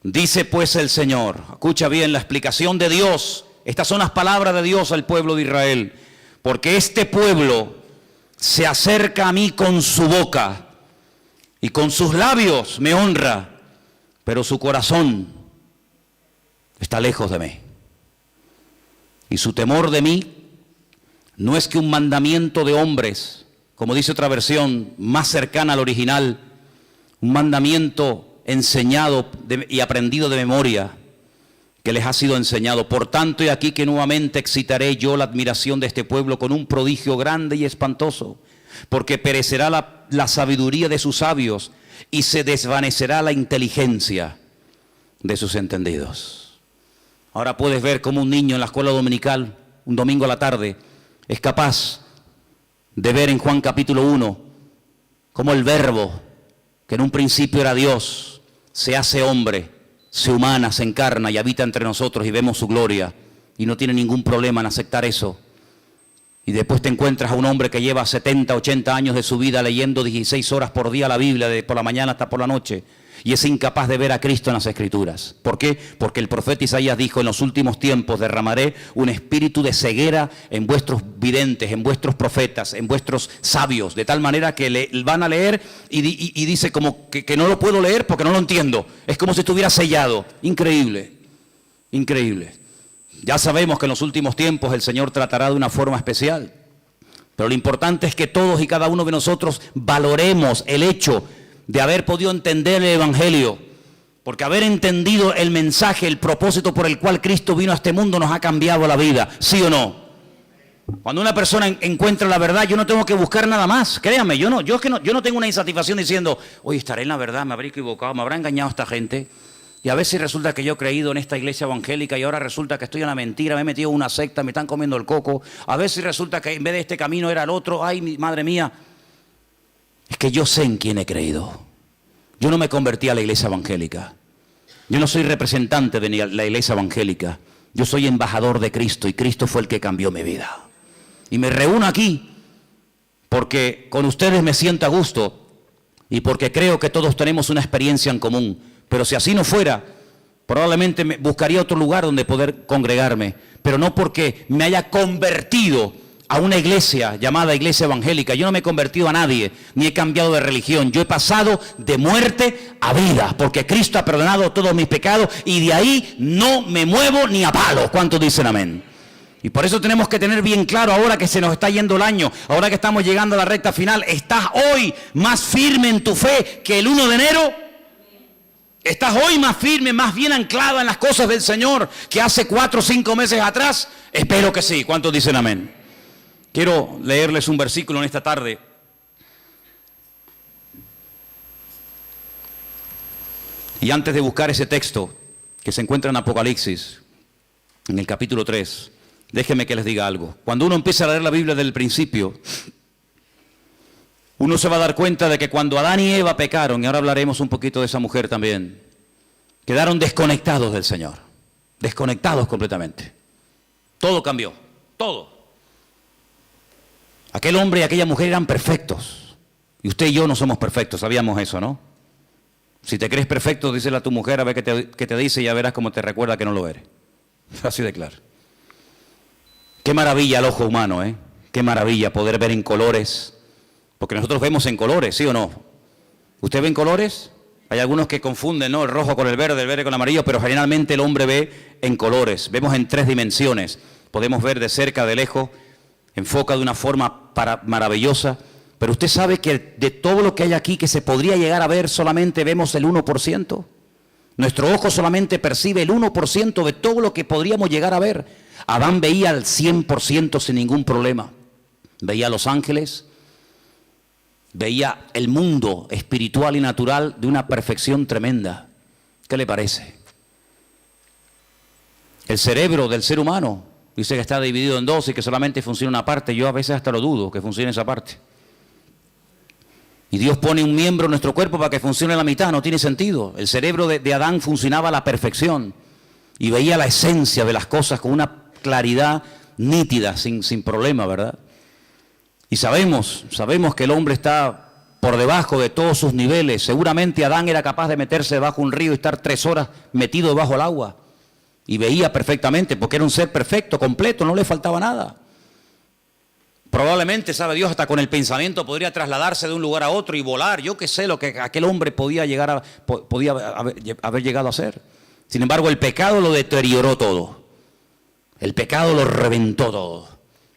Dice pues el Señor, escucha bien la explicación de Dios, estas son las palabras de Dios al pueblo de Israel, porque este pueblo se acerca a mí con su boca y con sus labios me honra, pero su corazón está lejos de mí. Y su temor de mí no es que un mandamiento de hombres, como dice otra versión más cercana al original, un mandamiento enseñado y aprendido de memoria, que les ha sido enseñado. Por tanto, he aquí que nuevamente excitaré yo la admiración de este pueblo con un prodigio grande y espantoso, porque perecerá la sabiduría de sus sabios y se desvanecerá la inteligencia de sus entendidos. Ahora puedes ver cómo un niño en la escuela dominical, un domingo a la tarde, es capaz de ver en Juan capítulo 1, cómo el verbo, que en un principio era Dios, se hace hombre, se humana, se encarna y habita entre nosotros y vemos su gloria. Y no tiene ningún problema en aceptar eso. Y después te encuentras a un hombre que lleva 70, 80 años de su vida leyendo 16 horas por día la Biblia, de por la mañana hasta por la noche. Y es incapaz de ver a Cristo en las Escrituras. ¿Por qué? Porque el profeta Isaías dijo, en los últimos tiempos derramaré un espíritu de ceguera en vuestros videntes, en vuestros profetas, en vuestros sabios, de tal manera que van a leer y dice como que no lo puedo leer porque no lo entiendo. Es como si estuviera sellado. Increíble, increíble. Ya sabemos que en los últimos tiempos el Señor tratará de una forma especial. Pero lo importante es que todos y cada uno de nosotros valoremos el hecho de haber podido entender el Evangelio, porque haber entendido el mensaje, el propósito por el cual Cristo vino a este mundo nos ha cambiado la vida, ¿sí o no? Cuando una persona encuentra la verdad, yo no tengo que buscar nada más, créanme, yo no tengo una insatisfacción diciendo, oye, estaré en la verdad, me habré equivocado, me habrá engañado esta gente, y a veces resulta que yo he creído en esta iglesia evangélica y ahora resulta que estoy en la mentira, me he metido en una secta, me están comiendo el coco, a veces resulta que en vez de este camino era el otro, ay, madre mía. Es que yo sé en quién he creído. Yo no me convertí a la iglesia evangélica. Yo no soy representante de la iglesia evangélica. Yo soy embajador de Cristo y Cristo fue el que cambió mi vida. Y me reúno aquí porque con ustedes me siento a gusto y porque creo que todos tenemos una experiencia en común. Pero si así no fuera, probablemente buscaría otro lugar donde poder congregarme. Pero no porque me haya convertido a una iglesia llamada iglesia evangélica. Yo no me he convertido a nadie, ni he cambiado de religión. Yo he pasado de muerte a vida, porque Cristo ha perdonado todos mis pecados y de ahí no me muevo ni a palo. ¿Cuántos dicen amén? Y por eso tenemos que tener bien claro, ahora que se nos está yendo el año, ahora que estamos llegando a la recta final, ¿estás hoy más firme en tu fe que el 1 de enero? ¿Estás hoy más firme, más bien anclada en las cosas del Señor que hace 4 o 5 meses atrás? Espero que sí. ¿Cuántos dicen amén? Quiero leerles un versículo en esta tarde. Y antes de buscar ese texto que se encuentra en Apocalipsis, en el capítulo 3, déjenme que les diga algo. Cuando uno empieza a leer la Biblia desde el principio, uno se va a dar cuenta de que cuando Adán y Eva pecaron, y ahora hablaremos un poquito de esa mujer también, quedaron desconectados del Señor, desconectados completamente. Todo cambió, todo. Aquel hombre y aquella mujer eran perfectos, y usted y yo no somos perfectos, sabíamos eso, ¿no? Si te crees perfecto, díselo a tu mujer a ver qué te dice y ya verás cómo te recuerda que no lo eres. Así de claro. Qué maravilla el ojo humano, ¿eh? Qué maravilla poder ver en colores. Porque nosotros vemos en colores, ¿sí o no? ¿Usted ve en colores? Hay algunos que confunden, ¿no? El rojo con el verde con el amarillo, pero generalmente el hombre ve en colores. Vemos en 3 dimensiones. Podemos ver de cerca, de lejos, enfoca de una forma maravillosa. Pero usted sabe que de todo lo que hay aquí que se podría llegar a ver, solamente vemos el 1%. Nuestro ojo solamente percibe el 1% de todo lo que podríamos llegar a ver. Adán veía al 100% sin ningún problema. Veía a los ángeles, veía el mundo espiritual y natural de una perfección tremenda. ¿Qué le parece? El cerebro del ser humano dice que está dividido en 2 y que solamente funciona una parte. Yo a veces hasta lo dudo que funcione esa parte. Y Dios pone un miembro en nuestro cuerpo para que funcione la mitad, no tiene sentido. El cerebro de Adán funcionaba a la perfección y veía la esencia de las cosas con una claridad nítida, sin problema, ¿verdad? Y sabemos que el hombre está por debajo de todos sus niveles. Seguramente Adán era capaz de meterse debajo de un río y estar 3 horas metido debajo del agua. Y veía perfectamente, porque era un ser perfecto, completo, no le faltaba nada. Probablemente, sabe Dios, hasta con el pensamiento podría trasladarse de un lugar a otro y volar. Yo qué sé lo que aquel hombre podía haber llegado a hacer. Sin embargo, el pecado lo deterioró todo. El pecado lo reventó todo.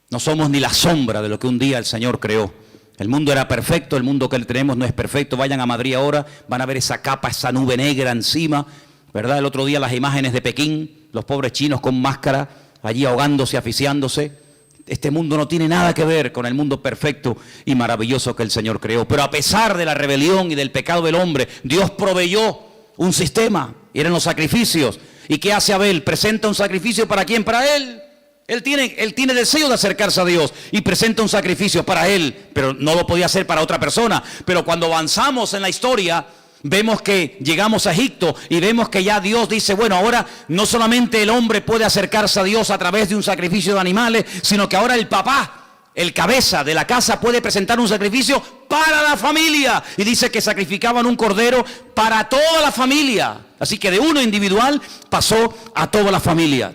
No somos ni la sombra de lo que un día el Señor creó. El mundo era perfecto, el mundo que tenemos no es perfecto. Vayan a Madrid ahora, van a ver esa capa, esa nube negra encima, ¿verdad? El otro día las imágenes de Pekín, los pobres chinos con máscara, allí ahogándose, asfixiándose. Este mundo no tiene nada que ver con el mundo perfecto y maravilloso que el Señor creó. Pero a pesar de la rebelión y del pecado del hombre, Dios proveyó un sistema, y eran los sacrificios. ¿Y qué hace Abel? Presenta un sacrificio ¿para quién? Para él. Él tiene deseo de acercarse a Dios y presenta un sacrificio para él, pero no lo podía hacer para otra persona. Pero cuando avanzamos en la historia, vemos que llegamos a Egipto y vemos que ya Dios dice, bueno, ahora no solamente el hombre puede acercarse a Dios a través de un sacrificio de animales, sino que ahora el papá, el cabeza de la casa, puede presentar un sacrificio para la familia. Y dice que sacrificaban un cordero para toda la familia. Así que de uno individual pasó a toda la familia.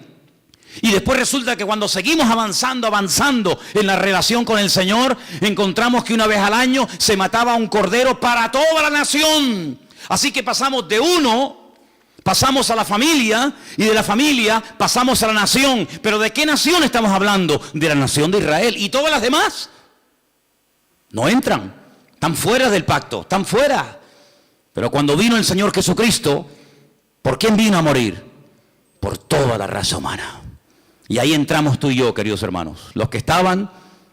Y después resulta que cuando seguimos avanzando en la relación con el Señor, encontramos que una vez al año se mataba un cordero para toda la nación. Así que pasamos de uno, pasamos a la familia, y de la familia pasamos a la nación. ¿Pero de qué nación estamos hablando? De la nación de Israel. ¿Y todas las demás? No entran, están fuera del pacto, están fuera. Pero cuando vino el Señor Jesucristo, ¿por quién vino a morir? Por toda la raza humana. Y ahí entramos tú y yo, queridos hermanos, los que estaban,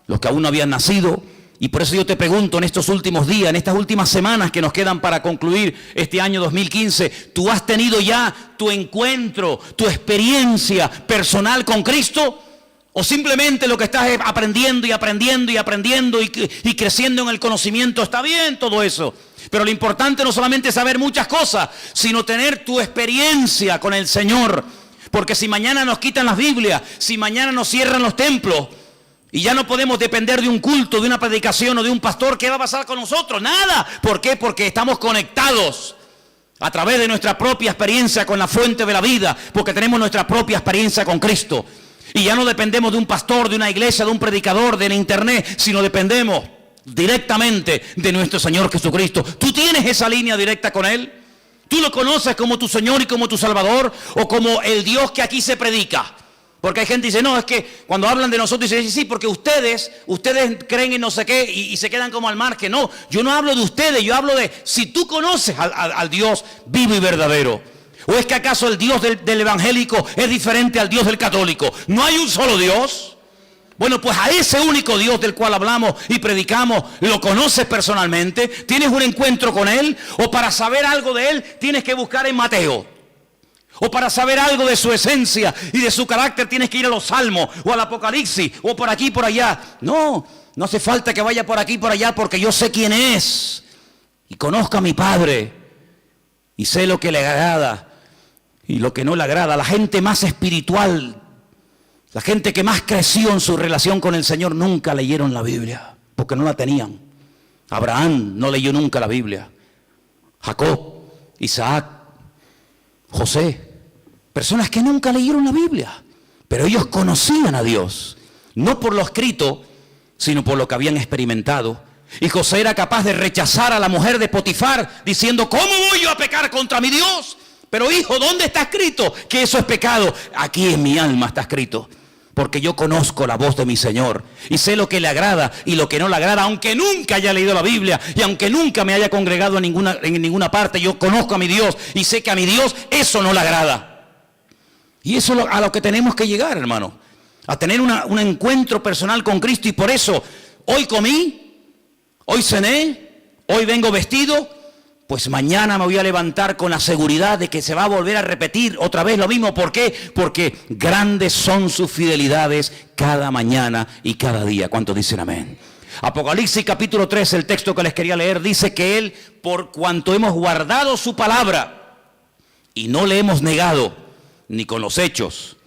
los que aún no habían nacido. Y por eso yo te pregunto en estos últimos días, en estas últimas semanas que nos quedan para concluir este año 2015, ¿tú has tenido ya tu encuentro, tu experiencia personal con Cristo? ¿O simplemente lo que estás es aprendiendo y creciendo en el conocimiento? Está bien todo eso, pero lo importante no solamente es saber muchas cosas, sino tener tu experiencia con el Señor. Porque si mañana nos quitan las Biblias, si mañana nos cierran los templos y ya no podemos depender de un culto, de una predicación o de un pastor, ¿qué va a pasar con nosotros? Nada. ¿Por qué? Porque estamos conectados a través de nuestra propia experiencia con la fuente de la vida, porque tenemos nuestra propia experiencia con Cristo. Y ya no dependemos de un pastor, de una iglesia, de un predicador, del internet, sino dependemos directamente de nuestro Señor Jesucristo. ¿Tú tienes esa línea directa con Él? ¿Tú lo conoces como tu Señor y como tu Salvador, o como el Dios que aquí se predica? Porque hay gente que dice, no, es que cuando hablan de nosotros, dicen, sí, porque ustedes creen en no sé qué y se quedan como al margen. No, yo no hablo de ustedes, yo hablo de si tú conoces al Dios vivo y verdadero. ¿O es que acaso el Dios del evangélico es diferente al Dios del católico? ¿No hay un solo Dios? Bueno, pues a ese único Dios del cual hablamos y predicamos, ¿lo conoces personalmente? ¿Tienes un encuentro con Él? ¿O para saber algo de Él tienes que buscar en Mateo? O para saber algo de su esencia y de su carácter tienes que ir a los Salmos o al Apocalipsis o por aquí y por allá. No, no hace falta que vaya por aquí y por allá porque yo sé quién es. Y conozco a mi Padre. Y sé lo que le agrada y lo que no le agrada. La gente más espiritual, la gente que más creció en su relación con el Señor nunca leyeron la Biblia porque no la tenían. Abraham no leyó nunca la Biblia. Jacob, Isaac, José. Personas que nunca leyeron la Biblia, pero ellos conocían a Dios, no por lo escrito, sino por lo que habían experimentado. Y José era capaz de rechazar a la mujer de Potifar, diciendo, ¿cómo voy yo a pecar contra mi Dios? Pero hijo, ¿dónde está escrito que eso es pecado? Aquí en mi alma está escrito, porque yo conozco la voz de mi Señor, y sé lo que le agrada y lo que no le agrada, aunque nunca haya leído la Biblia, y aunque nunca me haya congregado en ninguna parte, yo conozco a mi Dios, y sé que a mi Dios eso no le agrada. Y eso es a lo que tenemos que llegar, hermano. A tener un encuentro personal con Cristo. Y por eso, hoy comí, hoy cené, hoy vengo vestido. Pues mañana me voy a levantar con la seguridad de que se va a volver a repetir otra vez lo mismo. ¿Por qué? Porque grandes son sus fidelidades cada mañana y cada día. ¿Cuántos dicen amén? Apocalipsis capítulo 3, el texto que les quería leer, dice que Él, por cuanto hemos guardado su palabra y no le hemos negado, ni con los hechos,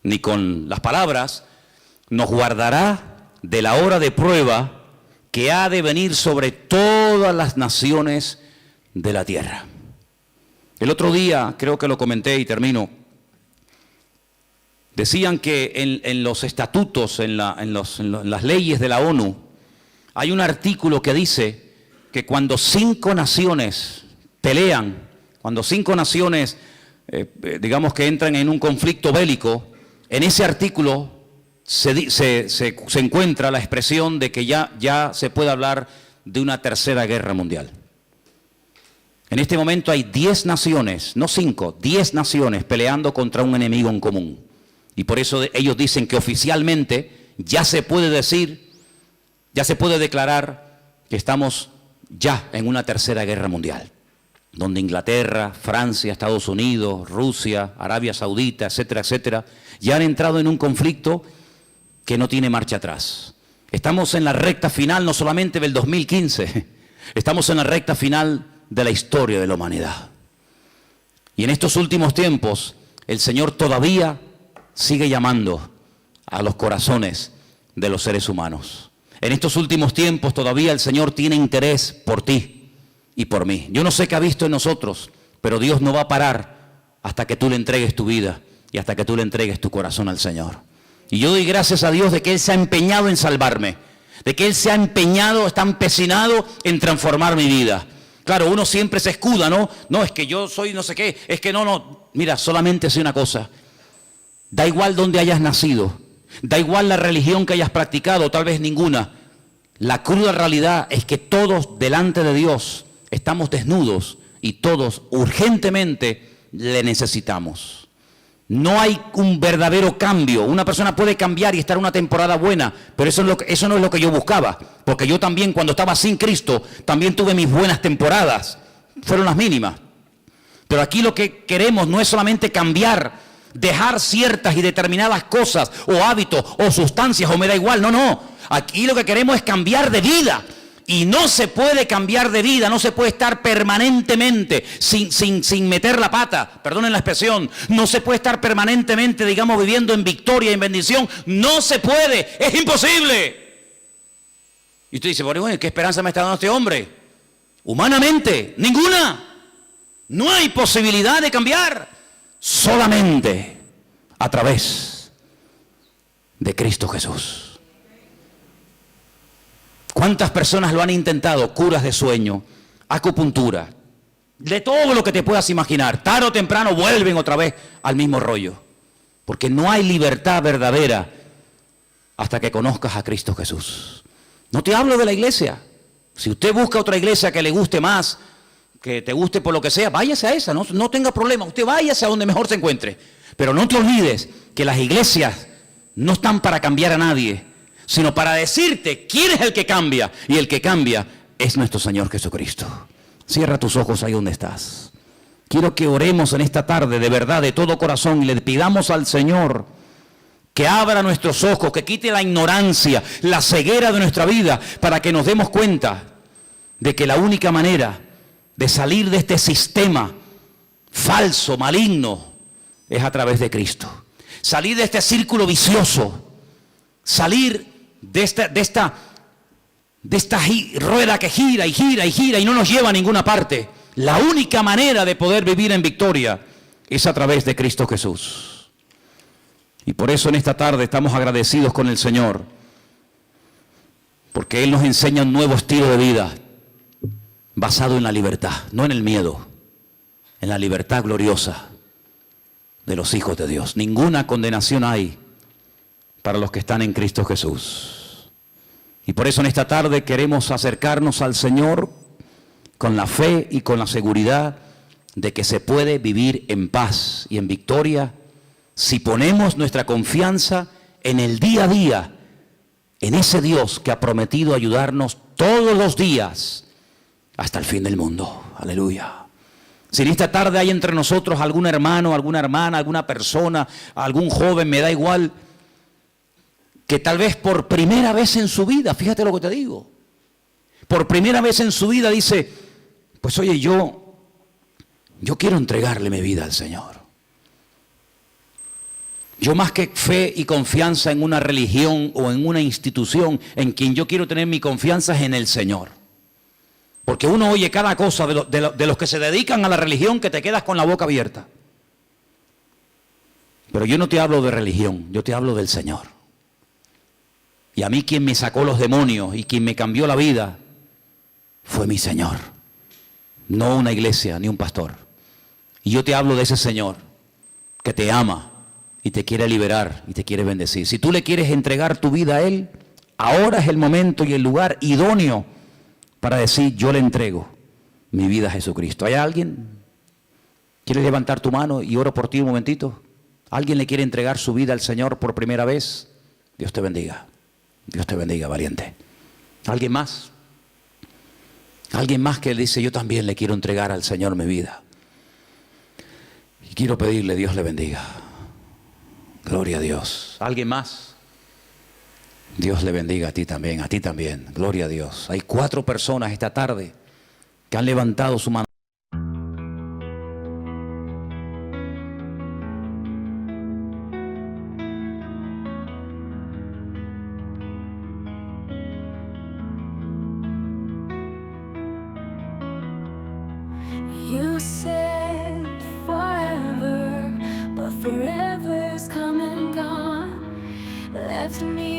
ni con las palabras, nos guardará de la hora de prueba que ha de venir sobre todas las naciones de la tierra. El otro día, creo que lo comenté y termino, decían que en los estatutos, en las leyes de la ONU, hay un artículo que dice que cuando 5 naciones pelean, cuando 5 naciones digamos que entran en un conflicto bélico, en ese artículo se encuentra la expresión de que ya se puede hablar de una tercera guerra mundial. En este momento hay 10 naciones, no 5, 10 naciones peleando contra un enemigo en común. Y por eso ellos dicen que oficialmente ya se puede decir, ya se puede declarar que estamos ya en una tercera guerra mundial, donde Inglaterra, Francia, Estados Unidos, Rusia, Arabia Saudita, etcétera, etcétera, ya han entrado en un conflicto que no tiene marcha atrás. Estamos en la recta final no solamente del 2015, estamos en la recta final de la historia de la humanidad. Y en estos últimos tiempos, el Señor todavía sigue llamando a los corazones de los seres humanos. En estos últimos tiempos todavía el Señor tiene interés por ti y por mí. Yo no sé qué ha visto en nosotros, pero Dios no va a parar hasta que tú le entregues tu vida y hasta que tú le entregues tu corazón al Señor. Y yo doy gracias a Dios de que Él se ha empeñado en salvarme, de que Él se ha empeñado, está empecinado en transformar mi vida. Claro, uno siempre se escuda, ¿no? No, es que yo soy no sé qué, es que no. Mira, solamente sé una cosa. Da igual dónde hayas nacido, da igual la religión que hayas practicado, tal vez ninguna. La cruda realidad es que todos delante de Dios estamos desnudos y todos urgentemente le necesitamos. No hay un verdadero cambio. Una persona puede cambiar y estar una temporada buena, pero eso no es lo que yo buscaba. Porque yo también, cuando estaba sin Cristo, también tuve mis buenas temporadas. Fueron las mínimas. Pero aquí lo que queremos no es solamente cambiar, dejar ciertas y determinadas cosas, o hábitos, o sustancias, o me da igual. No. Aquí lo que queremos es cambiar de vida. Y no se puede cambiar de vida, no se puede estar permanentemente sin meter la pata, perdonen la expresión, no se puede estar permanentemente, digamos, viviendo en victoria, en bendición, no se puede, es imposible. Y usted dice, bueno, ¿qué esperanza me está dando este hombre? Humanamente, ninguna. No hay posibilidad de cambiar, solamente a través de Cristo Jesús. ¿Cuántas personas lo han intentado? Curas de sueño, acupuntura, de todo lo que te puedas imaginar. Tarde o temprano vuelven otra vez al mismo rollo. Porque no hay libertad verdadera hasta que conozcas a Cristo Jesús. No te hablo de la iglesia. Si usted busca otra iglesia que le guste más, que te guste por lo que sea, váyase a esa, no tenga problema. Usted váyase a donde mejor se encuentre. Pero no te olvides que las iglesias no están para cambiar a nadie, sino para decirte quién es el que cambia. Y el que cambia es nuestro Señor Jesucristo. Cierra tus ojos ahí donde estás. Quiero que oremos en esta tarde de verdad, de todo corazón, y le pidamos al Señor que abra nuestros ojos, que quite la ignorancia, la ceguera de nuestra vida, para que nos demos cuenta de que la única manera de salir de este sistema falso, maligno, es a través de Cristo. Salir de este círculo vicioso, salir de esta rueda que gira y gira y gira y no nos lleva a ninguna parte. La única manera de poder vivir en victoria es a través de Cristo Jesús. Y por eso en esta tarde estamos agradecidos con el Señor, porque Él nos enseña un nuevo estilo de vida basado en la libertad, no en el miedo, en la libertad gloriosa de los hijos de Dios. Ninguna condenación hay para los que están en Cristo Jesús. Y por eso en esta tarde queremos acercarnos al Señor con la fe y con la seguridad de que se puede vivir en paz y en victoria si ponemos nuestra confianza en el día a día, en ese Dios que ha prometido ayudarnos todos los días hasta el fin del mundo. Aleluya. Si en esta tarde hay entre nosotros algún hermano, alguna hermana, alguna persona, algún joven, me da igual, que tal vez por primera vez en su vida, fíjate lo que te digo, por primera vez en su vida dice, pues oye, yo quiero entregarle mi vida al Señor. Yo más que fe y confianza en una religión o en una institución, en quien yo quiero tener mi confianza es en el Señor. Porque uno oye cada cosa de los que se dedican a la religión que te quedas con la boca abierta. Pero yo no te hablo de religión, yo te hablo del Señor. Y a mí quien me sacó los demonios y quien me cambió la vida fue mi Señor. No una iglesia ni un pastor. Y yo te hablo de ese Señor que te ama y te quiere liberar y te quiere bendecir. Si tú le quieres entregar tu vida a Él, ahora es el momento y el lugar idóneo para decir, yo le entrego mi vida a Jesucristo. ¿Hay alguien? ¿Quieres levantar tu mano y oro por ti un momentito? ¿Alguien le quiere entregar su vida al Señor por primera vez? Dios te bendiga. Dios te bendiga, valiente. ¿Alguien más? Alguien más que dice, yo también le quiero entregar al Señor mi vida. Y quiero pedirle, Dios le bendiga. Gloria a Dios. ¿Alguien más? Dios le bendiga a ti también, gloria a Dios. Hay 4 personas esta tarde que han levantado su mano. You said forever, but forever's come and gone. Left me